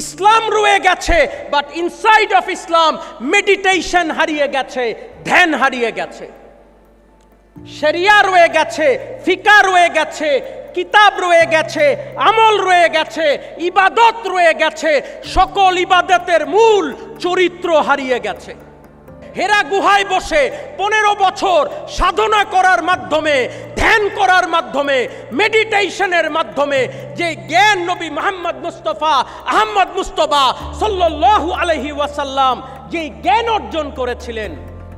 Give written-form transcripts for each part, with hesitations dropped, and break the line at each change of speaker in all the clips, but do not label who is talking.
ইসলাম রয়ে গেছে, but inside of Islam meditation হারিয়ে গেছে, ধ্যান হারিয়ে গেছে। শরিয়া রয়ে গেছে, ফিকা রয়ে গেছে, কিতাব রয়ে গেছে, আমল রয়ে গেছে, ইবাদত রয়ে গেছে। সকল ইবাদতের মূল চরিত্র হারিয়ে গেছে। হেরা গুহায় বসে 15 বছর সাধনা করার মাধ্যমে, ধ্যান করার মাধ্যমে, মেডিটেশনের মাধ্যমে যে জ্ঞান নবী মুহাম্মদ মুস্তাফা আহমদ মুস্তফা সাল্লাল্লাহু আলাইহি ওয়াসাল্লাম যে জ্ঞান অর্জন করেছিলেন,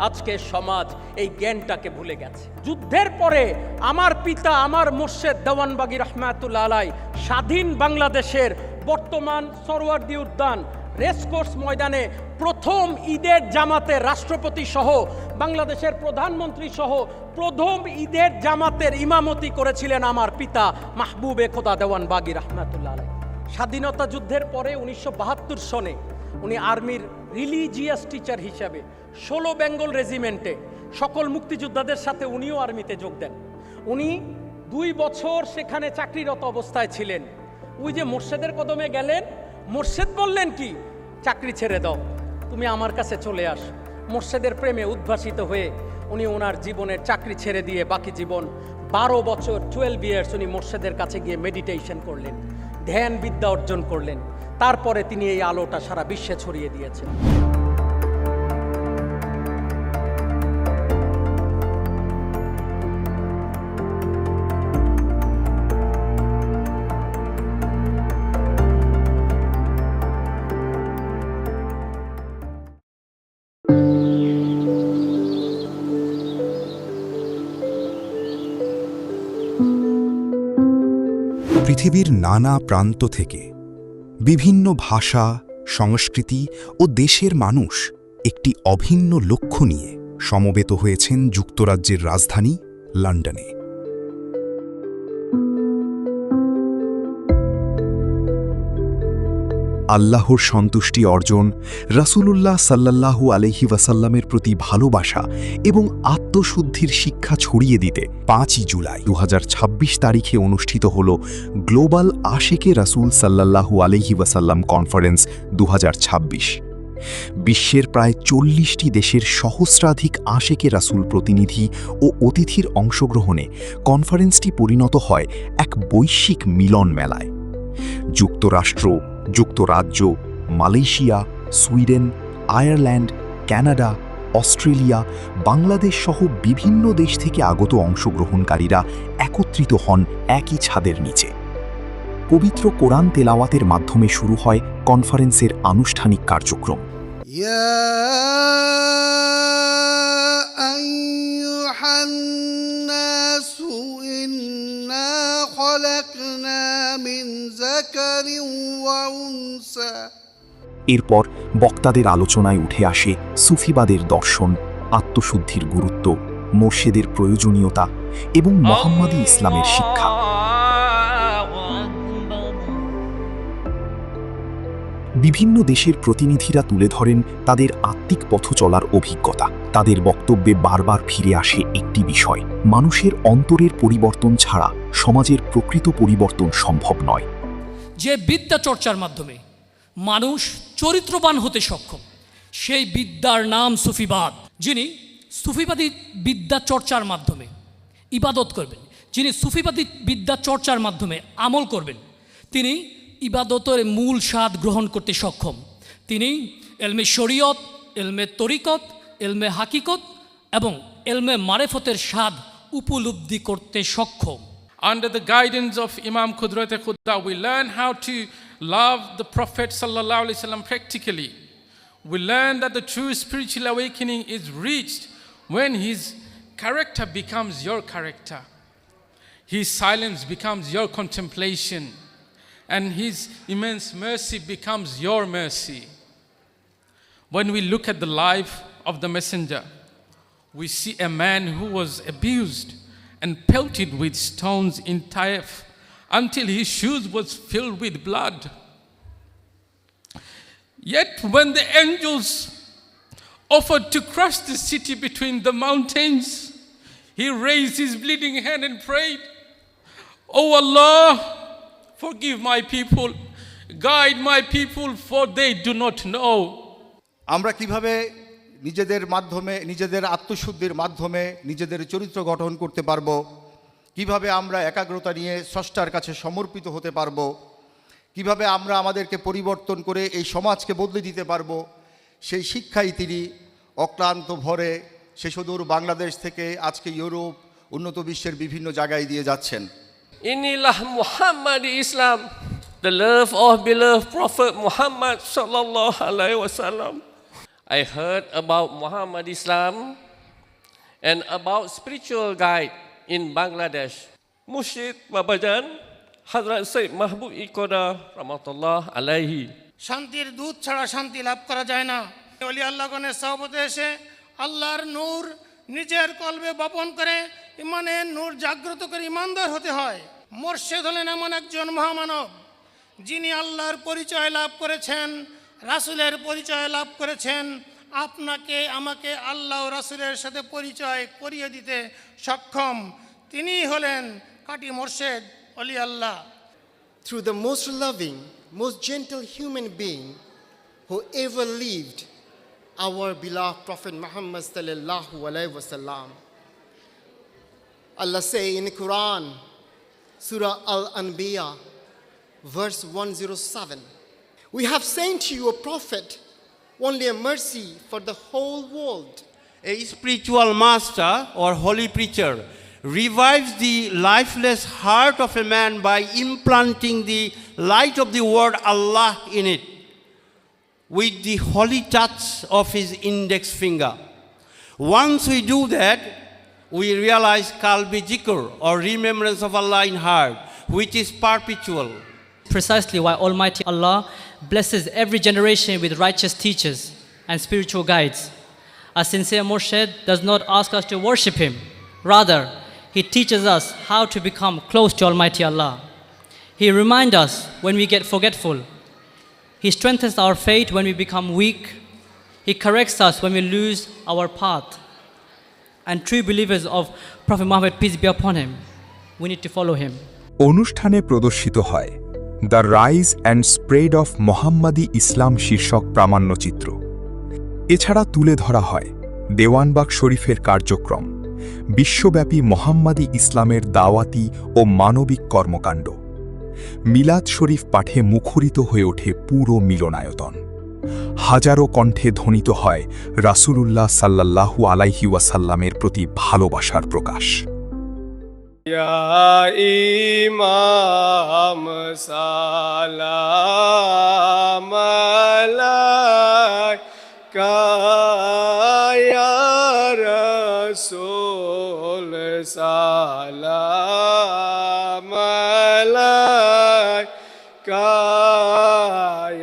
আজকে সমাজ এই জ্ঞানটাকে ভুলে গেছে। যুদ্ধের পরে আমার পিতা, আমার মুর্শেদ দেওয়ানবাগী রহমাতুল্লাহ আলাই স্বাধীন বাংলাদেশের বর্তমান সরওয়ার্দী উদ্যান রেসকোর্স ময়দানে প্রথম ঈদের জামাতে রাষ্ট্রপতি সহ বাংলাদেশের প্রধানমন্ত্রী সহ প্রথম ঈদের জামাতের ইমামতি করেছিলেন আমার পিতা মাহবুবে খোদা দেওয়ানবাগী রহমাতুল্লাহ আলাই। স্বাধীনতা যুদ্ধের পরে 1972 সনে উনি আর্মির রিলিজিয়াস টিচার হিসাবে 16 বেঙ্গল রেজিমেন্টে সকল মুক্তিযোদ্ধাদের সাথে উনিও আর্মিতে যোগ দেন। উনি 2 বছর সেখানে চাকরিরত অবস্থায় ছিলেন। ওই যে মোর্শেদের কদমে গেলেন, মোর্শেদ বললেন কি, চাকরি ছেড়ে দাও, তুমি আমার কাছে চলে আস। মোর্শেদের প্রেমে উদ্ভাসিত হয়ে উনি ওনার জীবনের চাকরি ছেড়ে দিয়ে বাকি জীবন 12 বছর 12 ইয়ার্স উনি মোর্শেদের কাছে গিয়ে মেডিটেশন করলেন, ধ্যান বিদ্যা অর্জন করলেন। তারপরে তিনি এই আলোটা সারা বিশ্বে ছড়িয়ে দিয়েছেন।
পৃথিবীর নানা প্রান্ত থেকে বিভিন্ন ভাষা, সংস্কৃতি ও দেশের মানুষ একটি অভিন্ন লক্ষ্য নিয়ে সমবেত হয়েছেন যুক্তরাজ্যের রাজধানী লন্ডনে। আল্লাহর সন্তুষ্টি অর্জন, রাসূলুল্লাহ সাল্লাল্লাহু আলাইহি ওয়াসাল্লামের প্রতি ভালোবাসা এবং আত্মশুদ্ধির শিক্ষা ছড়িয়ে দিতে 5 জুলাই 2026 তারিখে অনুষ্ঠিত হল গ্লোবাল আশেকে রাসূল সাল্লাল্লাহু আলাইহি ওয়াসাল্লাম কনফারেন্স 2026। বিশ্বের প্রায় 40টি দেশের সহস্রাধিক আশেকে রাসূল প্রতিনিধি ও অতিথির অংশগ্রহণে কনফারেন্সটি পরিণত হয় এক বৈশ্বিক মিলন মেলায়। যুক্তরাষ্ট্র, যুক্তরাজ্য, Malaysia, Sweden, Ireland, Canada, Australia, Bangladesh সহ বিভিন্ন দেশ থেকে আগত অংশগ্রহণকারীরা একত্রিত হন একই ছাদের নিচে। পবিত্র কোরআন তেলাওয়াতের মাধ্যমে শুরু হয় কনফারেন্সের আনুষ্ঠানিক কার্যক্রম। এরপর বক্তাদের আলোচনায় উঠে আসে সুফিবাদের দর্শন, আত্মশুদ্ধির গুরুত্ব, মোর্শেদের প্রয়োজনীয়তা এবং মুহাম্মাদি ইসলামের শিক্ষা। বিভিন্ন দেশের প্রতিনিধিরা তুলে ধরেন তাদের আত্মিক পথ চলার অভিজ্ঞতা। তাদের বক্তব্যে বারবার ফিরে আসে একটি বিষয়: মানুষের অন্তরের পরিবর্তন ছাড়া সমাজের প্রকৃত পরিবর্তন সম্ভব নয়।
যে বিদ্যা চর্চার মাধ্যমে মানুষ চরিত্রবান হতে সক্ষম, সেই বিদ্যার নাম সুফিবাদ। যিনি সুফিবাদী বিদ্যা চর্চার মাধ্যমে ইবাদত করবেন, যিনি সুফিবাদী বিদ্যা চর্চার মাধ্যমে আমল করবেন, তিনি ইবাদতের মূল স্বাদ গ্রহণ করতে সক্ষম। তিনি এলমে শরীয়ত, এলমে তরিকত, এলমে হাকিকত এবং এলমে মারেফতের স্বাদ উপলব্ধি করতে সক্ষম।
Under the guidance of Imam Qudrat Khuda, we learn how to love the Prophet sallallahu alaihi wasallam practically. We learn that the true spiritual awakening is reached when his character becomes your character, his silence becomes your contemplation, and his immense mercy becomes your mercy. When we look at the life of the Messenger, we see a man who was abused and pelted with stones in Taif until his shoes was filled with blood. Yet when the angels offered to crush the city between the mountains, he raised his bleeding hand and prayed, "Oh Allah, forgive my people Guide my people, for they do not know.
আমরা কিভাবে নিজেদের মাধ্যমে, নিজেদের আত্মশুদ্ধির মাধ্যমে নিজেদের চরিত্র গঠন করতে পারবো, কিভাবে আমরা একাগ্রতা নিয়ে স্রষ্টার কাছে সমর্পিত হতে পারবো, কিভাবে আমরা আমাদেরকে পরিবর্তন করে এই সমাজকে বদলে দিতে পারবো, সেই শিক্ষাই তিনি অক্লান্ত ভরে সে সুদূর বাংলাদেশ থেকে আজকে ইউরোপ, উন্নত বিশ্বের বিভিন্ন জায়গায় দিয়ে যাচ্ছেন।
Inilah Muhammadi Islam, the love of beloved Prophet Muhammad sallallahu alaihi wasallam. I heard about Muhammad Islam and about spiritual guide in Bangladesh. Mursyid Babajan Hazrat Sayyid Mahbub Ikoda rahmatullah alaihi.
শান্তির দুধ ছাড়া শান্তি লাভ করা যায় না। ওলি আল্লাহগণের সহবতে এসে আল্লাহর নূর নিজের কলবে বপন করে ইমানের নূর জাগ্রত করে ইমানদার হতে হয়। মোর্শেদ হলেন এমন একজন মহামানব যিনি আল্লাহর পরিচয় লাভ করেছেন, রাসূলের পরিচয় লাভ করেছেন। আপনাকে আমাকে আল্লাহ ও রাসূলের সাথে পরিচয় করিয়ে দিতে সক্ষম। তিনিই হলেন কাটি মোর্শেদ ওলি আল্লাহ।
Through the most loving, most gentle human being who ever lived, our beloved Prophet Muhammad sallallahu alaihi wasallam. Allah say in the Quran, Surah Al-Anbiya, verse 107, "We have sent you a prophet, only a mercy for the whole world."
A spiritual master or holy preacher revives the lifeless heart of a man by implanting the light of the word Allah in it with the holy touch of his index finger. Once we do that, we realize Qalbi Zikr or remembrance of Allah in heart, which is perpetual.
Precisely why Almighty Allah blesses every generation with righteous teachers and spiritual guides. A sincere Murshid does not ask us to worship him. Rather, he teaches us how to become close to Almighty Allah. He reminds us when we get forgetful. He strengthens our faith when we become weak. He corrects us when we lose our path. And true believers of Prophet Muhammad, peace be upon him, we need to follow him.
অনুষ্ঠানে প্রদর্শিত হয় the rise and spread of Mohammadi Islam শীর্ষক প্রামাণ্যচিত্র। এছাড়া তুলে ধরা হয় দেওয়ানবাগ শরীফের কার্যক্রম, বিশ্বব্যাপী মোহাম্মদি ইসলামের দাওয়াতি ও মানবিক কর্মকাণ্ড। মিলাদ শরীফ পাঠে মুখরিত হয়ে ওঠে পুরো মিলনায়তন। হাজারো কণ্ঠে ধ্বনিত হয় রাসূলুল্লাহ সাল্লাল্লাহু আলাইহি ওয়াসাল্লামের প্রতি ভালোবাসার প্রকাশ।
ইয়া ইমাম সালাম আলাইকা ইয়া রাসূল সালাম আলাইকা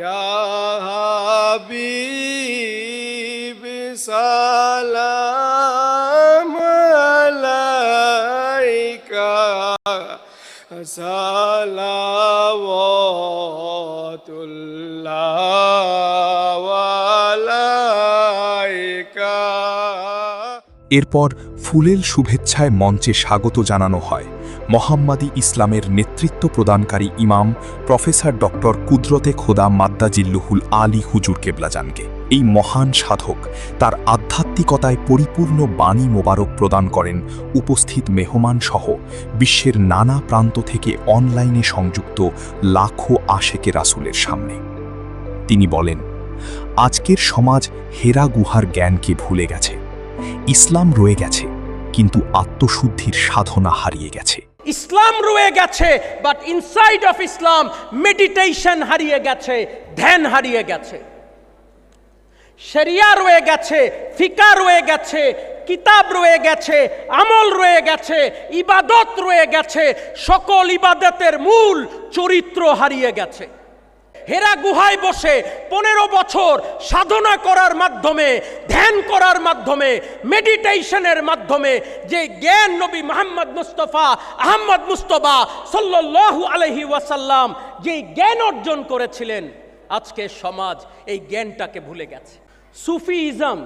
ইয়া হাবিব সালাম আলাইকা সালাওয়াতুল্লাহ আলাইকা।
এরপর ফুলেল শুভেচ্ছায় মঞ্চে স্বাগত জানানো হয় মোহাম্মদি ইসলামের নেতৃত্ব প্রদানকারী ইমাম প্রফেসর ডক্টর কুদরতে খোদা মাদ্দাজিল্লুহুল আলী হুজুর কেবলাজানকে। এই মহান সাধক তার আধ্যাত্মিকতায় পরিপূর্ণ বাণী মোবারক প্রদান করেন উপস্থিত মেহমান সহ বিশ্বের নানা প্রান্ত থেকে অনলাইনে সংযুক্ত লাখো আশেকে রাসূলের সামনে। তিনি বলেন, আজকের সমাজ হেরা গুহার জ্ঞানকে ভুলে গেছে। ইসলাম রয়ে গেছে, কিন্তু আত্মশুদ্ধির সাধনা হারিয়ে গেছে।
ইসলাম রয়ে গেছে, but inside of Islam meditation হারিয়ে গেছে, ধ্যান হারিয়ে গেছে। শরিয়া রয়ে গেছে, ফিকা রয়ে গেছে, কিতাব রয়ে গেছে, আমল রয়ে গেছে, ইবাদত রয়ে গেছে। সকল ইবাদতের মূল চরিত্র হারিয়ে গেছে। হেরা গুহায় বসে 15 বছর সাধনা করার মাধ্যমে, ধ্যান করার মাধ্যমে, মেডিটেশনের মাধ্যমে যে জ্ঞান নবী মুহাম্মদ মুস্তাফা আহমদ মুস্তফা সাল্লাল্লাহু আলাইহি ওয়াসাল্লাম যে জ্ঞান অর্জন করেছিলেন, আজকে সমাজ এই জ্ঞানটাকে ভুলে গেছে। সুফিইজম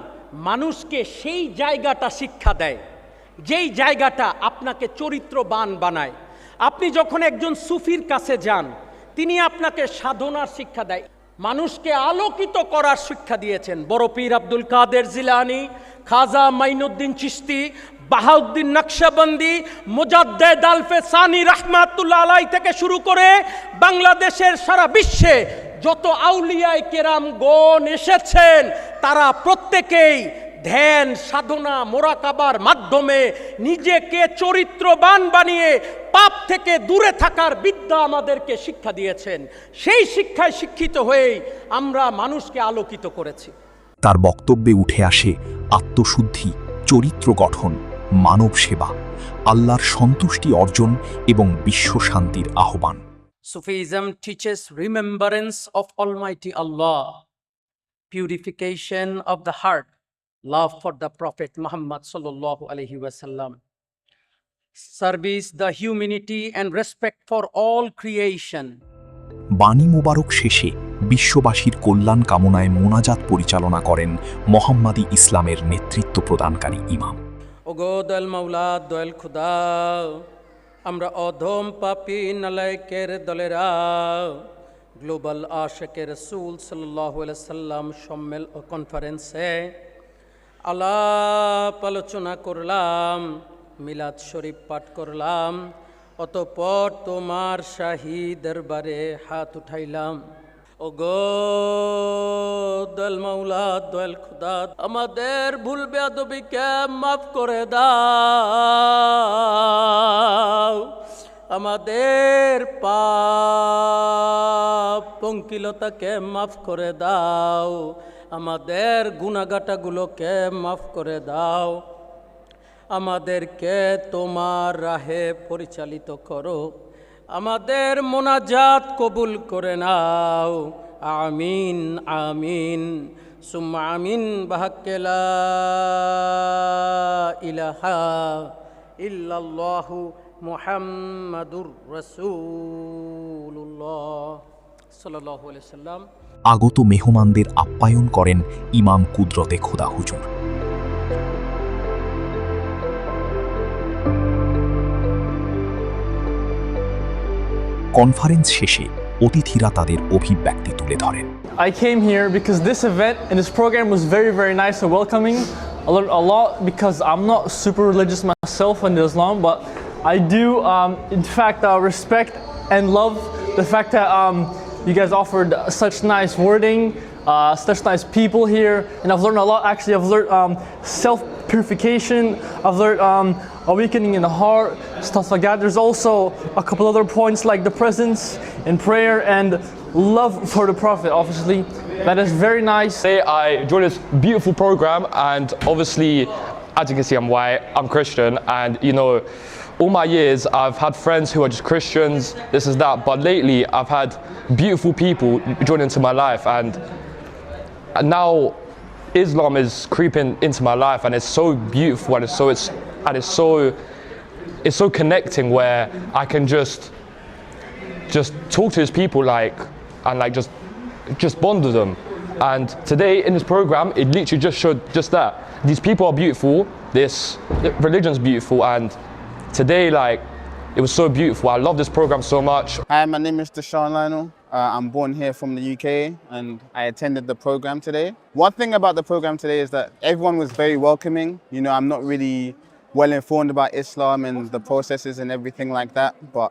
মানুষকে সেই জায়গাটা শিক্ষা দেয়, যেই জায়গাটা আপনাকে চরিত্রবান বানায়। আপনি যখন একজন সুফির কাছে যান, তিনি আপনাকে সাধনার শিক্ষা দেয়, মানুষকে আলোকিত করার শিক্ষা দিয়েছেন। বড় পীর আব্দুল কাদের জিলানী, খাজা মাইনুদ্দিন চিশতি, বাহাউদ্দিন নকশবন্দি, মুজাদ্দেদ আলফে সানি রাহমাতুল্লাহ আলাই থেকে শুরু করে বাংলাদেশের সারা বিশ্বে যত আউলিয়ায়ে কেরাম গণ এসেছেন, তারা প্রত্যেকেই ধ্যান সাধনা মোরাকাবার মাধ্যমে নিজেকে চরিত্রবান বানিয়ে পাপ থেকে দূরে থাকার বিদ্যা আমাদেরকে শিক্ষা দিয়েছেন। সেই শিক্ষায় শিক্ষিত হয়েই আমরা মানুষকে আলোকিত করেছি।
তার বক্তব্যে উঠে আসে আত্মশুদ্ধি, চরিত্র গঠন, মানব সেবা, আল্লাহর সন্তুষ্টি অর্জন এবং বিশ্ব শান্তির আহ্বান।
Sufism teaches remembrance of Almighty Allah, purification of the heart, love for the Prophet Muhammad sallallahu alaihi wasallam, service the humanity and respect for all creation.
বাণী মোবারক শেষে বিশ্ববাসীর কল্যাণ কামনায় মোনাজাত পরিচালনা করেন মোহাম্মদী ইসলামের নেতৃত্ব প্রদানকারী ইমাম।
ওগো দয়াল মাওলা, দয়াল খুদা, আমরা অধম পাপী নালায়েকের দলেরা গ্লোবাল আশিকে রাসূল সাল্লাল্লাহু আলাইহি সাল্লাম কনফারেন্সে আলাপ আলোচনা করলাম, মিলাদ শরীফ পাঠ করলাম, অতঃপর তোমার শাহী দরবারে হাত উঠাইলাম। ওগো দয়াল মাওলা, দয়াল খুদা, আমাদের ভুল বেয়াদবিকে মাফ করে দাও, আমাদের পাপ পঙ্কিলতাকে মাফ করে দাও, আমাদের গুনাহগাটাগুলোকে মাফ করে দাও, আমাদেরকে তোমার রাহে পরিচালিত করো, আমাদের মোনাজাত কবুল করে নাও। আমিন আমিন সুম্মা আমিন বিহাক্কি লা ইলাহা ইল্লাল্লাহু মুহাম্মাদুর রাসূলুল্লাহ সাল্লাল্লাহু আলাইহি সাল্লাম।
আগত মেহমানদের আপ্যায়ন করেন ইমাম কুদরতে খোদা হুজুর। কনফারেন্স শেষে অতিথিরা তাদের অভিব্যক্তি তুলে ধরেন।
I came here because this event and this program was very, very nice and welcoming. I learned a lot because I'm not super religious myself in Islam, but I do, in fact, respect and love the fact that you guys offered such nice wording, such nice people here, and I've learned a lot. Actually, I've learned self-purification, I've learned awakening in the heart, stuff like that. There's also a couple other points like the presence and prayer and love for the Prophet, obviously. That is very nice.
Today I joined this beautiful program, and obviously, as you can see, I'm white, I'm Christian, and you know, all my years I've had friends who are just Christians, this is that, but lately I've had beautiful people join into my life, and now Islam is creeping into my life, and it's so beautiful, and it's so connecting, where I can just talk to his people and just bond with them. And today in this program, it literally just showed just that. These people are beautiful, this religion's beautiful, and today, it was so beautiful. I love this program so much.
Hi, my name is Deshaun Lionel. I'm born here from the UK, and I attended the program today. One thing about the program today is that everyone was very welcoming. You know, I'm not really well informed about Islam and the processes and everything like that, but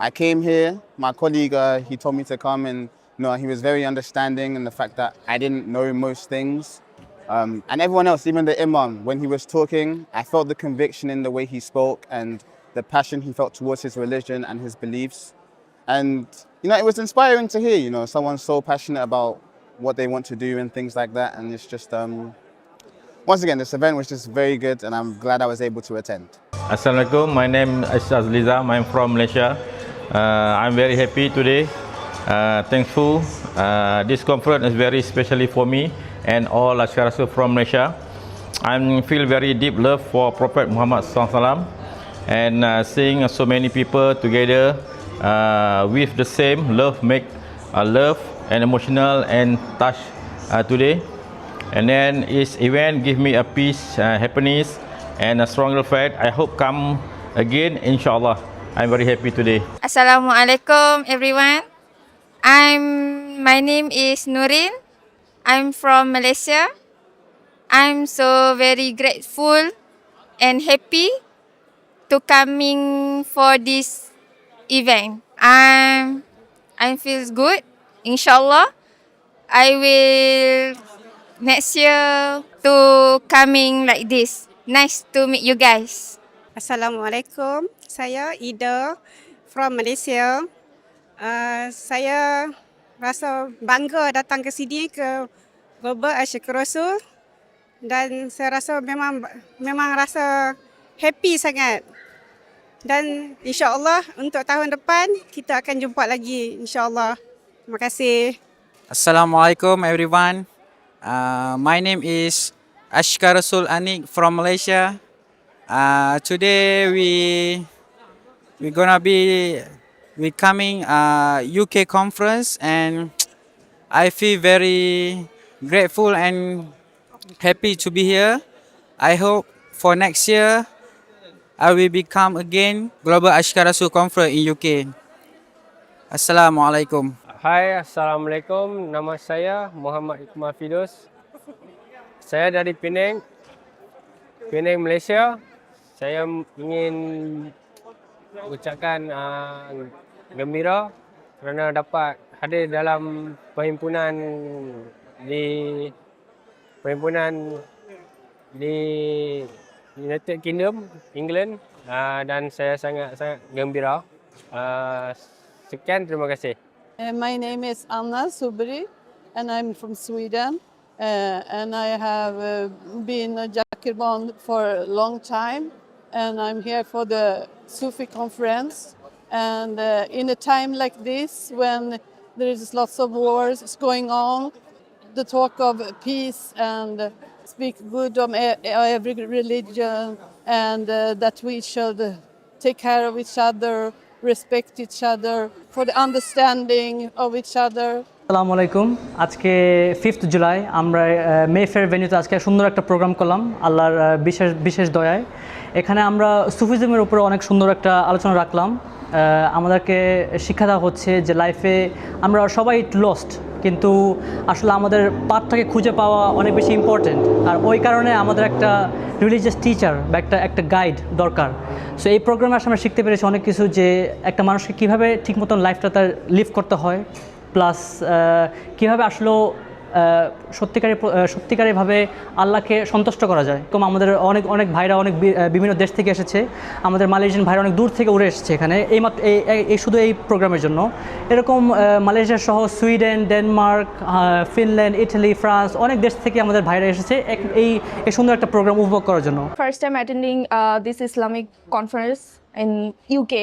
I came here. My colleague, he told me to come, and you know, he was very understanding in the fact that I didn't know most things. And everyone else, even the imam, when he was talking, I felt the conviction in the way he spoke and the passion he felt towards his religion and his beliefs. And, you know, it was inspiring to hear, you know, someone so passionate about what they want to do and things like that. And it's just, once again, this event was just very good, and I'm glad I was able to attend.
Assalamualaikum, my name is Azliza, I'm from Malaysia. I'm very happy today, thankful. This conference is very specially for me and all Ashkarasu from Malaysia. I feel very deep love for Prophet Muhammad SAW, and seeing so many people together with the same love make love and emotional and touch today. And then this event give me a peace, happiness and a stronger faith. I hope come again, inshallah. I'm very happy today.
Assalamualaikum everyone. My name is Nurin. I'm from Malaysia. I'm so very grateful and happy to coming for this event. I feels good. Inshallah, I will next year to coming like this. Nice to meet you guys.
Assalamualaikum. Saya Ida from Malaysia. Saya rasa bangga datang ke sini ke Global Asyik Rasul dan saya rasa memang rasa happy sangat. Dan insya-Allah untuk tahun depan kita akan jumpa lagi insya-Allah. Terima kasih.
Assalamualaikum everyone. My name is Ashkar Rasul Anik from Malaysia. Today we gonna be coming UK conference and I feel very grateful and happy to be here. I hope for next year I will become again Global Ashkar Rasul Conference in UK. Assalamualaikum.
Hai, Assalamualaikum. Nama saya Muhammad Iqmal Fidos. Saya dari Penang, Malaysia. Saya ingin ucapkan gembira kerana dapat hadir dalam perhimpunan di United Kingdom, England, dan saya sangat gembira. Sekian, terima kasih.
My name is Anna Subri and I'm from Sweden. And I have been a Zakir Bond for a long time. And I'm here for the Sufi conference. And in a time like this, when there is lots of wars going on, the talk of peace and speak good of every religion, and that we should take care of each other, respect each other, for the understanding of each other.
আসসালামু আলাইকুম। আজকে 5th July আমরা Mayfair ভেন্যুতে আজকে সুন্দর একটা programme করলাম আল্লাহর বিশেষ দয়ায়। এখানে আমরা সুফিজমের উপরে অনেক সুন্দর একটা আলোচনা রাখলাম। আমাদেরকে শিক্ষা দেওয়া হচ্ছে যে লাইফে আমরা সবাই লস্ট, কিন্তু আসলে আমাদের পাথটাকে খুঁজে পাওয়া অনেক বেশি ইম্পর্টেন্ট। আর ওই কারণে আমাদের একটা রিলিজিয়াস টিচার বা একটা গাইড দরকার। সো এই প্রোগ্রামে আসলে আমরা শিখতে পেরেছি অনেক কিছু, যে একটা মানুষকে কীভাবে ঠিক মতন লাইফটা তার লিভ করতে হয়, প্লাস কীভাবে আসলে সত্যিকারীভাবে আল্লাহকে সন্তুষ্ট করা যায়। কম আমাদের অনেক ভাইরা অনেক বিভিন্ন দেশ থেকে এসেছে, আমাদের মালয়েশিয়ান ভাইরা অনেক দূর থেকে উড়ে এসেছে এখানে এই শুধু এই প্রোগ্রামের জন্য। এরকম মালয়েশিয়া সহ Sweden, Denmark, Finland, Italy, France অনেক দেশ থেকে আমাদের ভাইরা এসেছে এই সুন্দর একটা প্রোগ্রাম উপভোগ করার জন্য।
First time attending this Islamic conference in UK।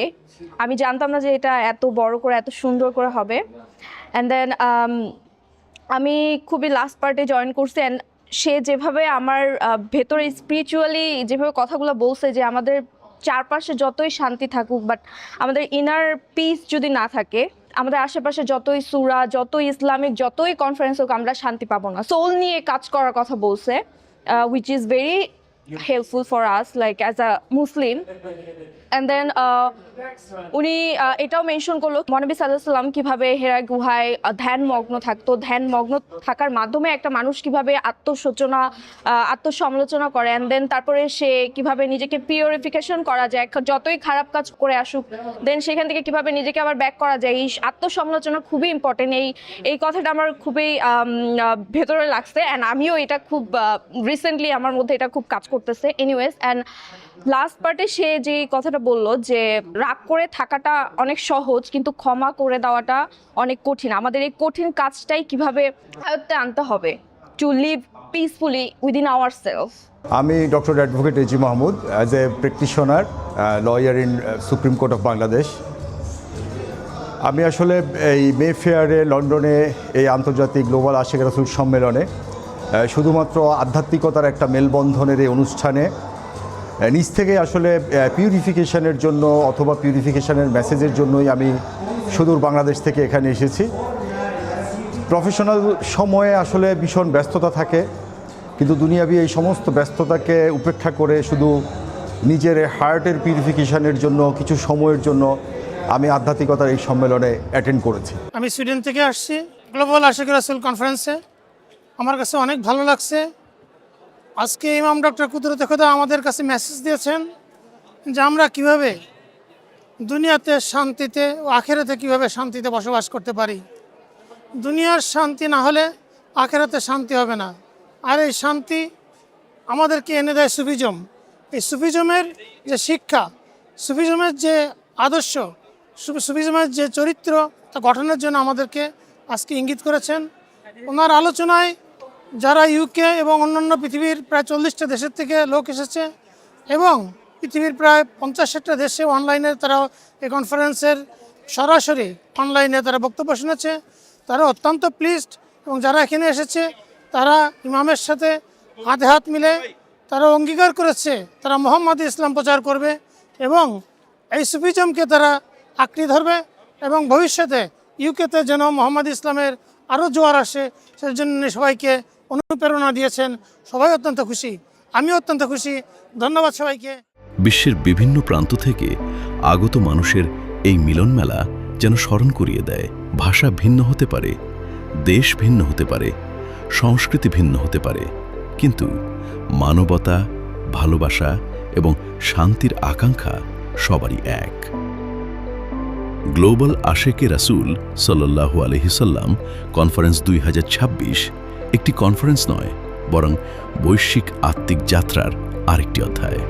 আমি জানতাম না যে এটা এত বড় করে এত সুন্দর করে হবে। অ্যান্ড দেন আমি খুবই লাস্ট পার্টে জয়েন করছি, অ্যান্ড সে যেভাবে আমার ভেতরে স্পিরিচুয়ালি যেভাবে কথাগুলো বলছে যে আমাদের চারপাশে যতই শান্তি থাকুক, বাট আমাদের ইনার পিস যদি না থাকে, আমাদের আশেপাশে যতই সূরা, যতই ইসলামিক, যতই কনফারেন্স হোক, আমরা শান্তি পাবো না। সোল নিয়ে কাজ করার কথা বলছে, which is very helpful for us like as a Muslim. And then উনি এটাও মেনশন করলো মহানবী সাল্লাল্লাহু আলাইহি ওয়াসাল্লাম কিভাবে হেরা গুহায় ধ্যানমগ্ন থাকতো, ধ্যানমগ্ন থাকার মাধ্যমে একটা মানুষ কিভাবে আত্মসমালোচনা করে, অ্যান্ড দেন তারপরে সে কিভাবে নিজেকে পিউরিফিকেশন করা যায়, যতই খারাপ কাজ করে আসুক দেন সেখান থেকে কিভাবে নিজেকে আবার ব্যাক করা যায়। এই আত্মসমালোচনা খুবই ইম্পর্টেন্ট। এই কথাটা আমার খুবই ভেতরে লাগছে, অ্যান্ড আমিও এটা খুব রিসেন্টলি আমার মধ্যে এটা খুব কাজ করতেছে। এনিওয়েজ, অ্যান্ড লাস্ট পার্টে সে যে কথাটা বললো যে রাগ করে থাকাটা অনেক সহজ, কিন্তু ক্ষমা করে দেওয়াটা অনেক কঠিন। আমাদের এই কঠিন কাজটাই কিভাবে আয়ত্তে আনতে হবে, to live peacefully within our self.
আমি doctor advocate A G Mahmud, as a practitioner lawyer in Supreme Court of Bangladesh. আমি আসলে এই মেফেয়ারে লন্ডনে এই আন্তর্জাতিক গ্লোবাল আশিক রাসূল সম্মেলনে শুধুমাত্র আধ্যাত্মিকতার একটা মেলবন্ধনের এই অনুষ্ঠানে নিজ থেকে আসলে পিউরিফিকেশনের জন্য অথবা পিউরিফিকেশনের মেসেজের জন্যই আমি সুদূর বাংলাদেশ থেকে এখানে এসেছি। প্রফেশনাল সময়ে আসলে ভীষণ ব্যস্ততা থাকে, কিন্তু দুনিয়াবি এই সমস্ত ব্যস্ততাকে উপেক্ষা করে শুধু নিজের হার্টের পিউরিফিকেশনের জন্য কিছু সময়ের জন্য আমি আধ্যাত্মিকতার এই সম্মেলনে অ্যাটেন্ড করেছি।
আমি সুইডেন থেকে আসছি গ্লোবাল আশিক রাসূল কনফারেন্সে। আমার কাছে অনেক ভালো লাগছে। আজকে ইমাম ডক্টর কুদরত খোদা আমাদের কাছে মেসেজ দিয়েছেন যে আমরা কিভাবে দুনিয়াতে শান্তিতে ও আখেরাতে কিভাবে শান্তিতে বসবাস করতে পারি। দুনিয়ার শান্তি না হলে আখেরাতে শান্তি হবে না। আর এই শান্তি আমাদেরকে এনে দেয় সুফিজম। এই সুফিজমের যে শিক্ষা, সুফিজমের যে আদর্শ, সুফিজমের যে চরিত্র, তা গঠনের জন্য আমাদেরকে আজকে ইঙ্গিত করেছেন। ওনার আলোচনায় যারা ইউকে এবং অন্যান্য পৃথিবীর প্রায় 40টা দেশের থেকে লোক এসেছে এবং পৃথিবীর প্রায় 50টা দেশে অনলাইনে তারা এই কনফারেন্সের সরাসরি অনলাইনে তারা বক্তব্য শুনেছে। তারা অত্যন্ত প্লিজড এবং যারা এখানে এসেছে তারা ইমামের সাথে হাতে হাত মিলে তারা অঙ্গীকার করেছে তারা মোহাম্মদ ইসলাম প্রচার করবে এবং এই সুফিজমকে তারা আঁকড়ে ধরবে এবং ভবিষ্যতে ইউকেতে যেন মোহাম্মদ ইসলামের আরও জোয়ার আসে সেজন্য সবাইকে অনুপ্রেরণা দিয়েছেন। সবাই অত্যন্ত খুশি, আমি অত্যন্ত খুশি। ধন্যবাদ সবাইকে।
বিশ্বের বিভিন্ন প্রান্ত থেকে আগত মানুষের এই মিলন মেলা যেন স্মরণ করিয়ে দেয়, ভাষা ভিন্ন হতে পারে, দেশ ভিন্ন হতে পারে, সংস্কৃতি ভিন্ন হতে পারে, কিন্তু মানবতা, ভালোবাসা এবং শান্তির আকাঙ্ক্ষা সবারই এক। গ্লোবাল আশেকে রাসূল সাল্লাল্লাহু আলাইহি সাল্লাম কনফারেন্স 2026 একটি কনফারেন্স নয়, বরং বৈশ্বিক আত্মিক যাত্রার আরেকটি অধ্যায়।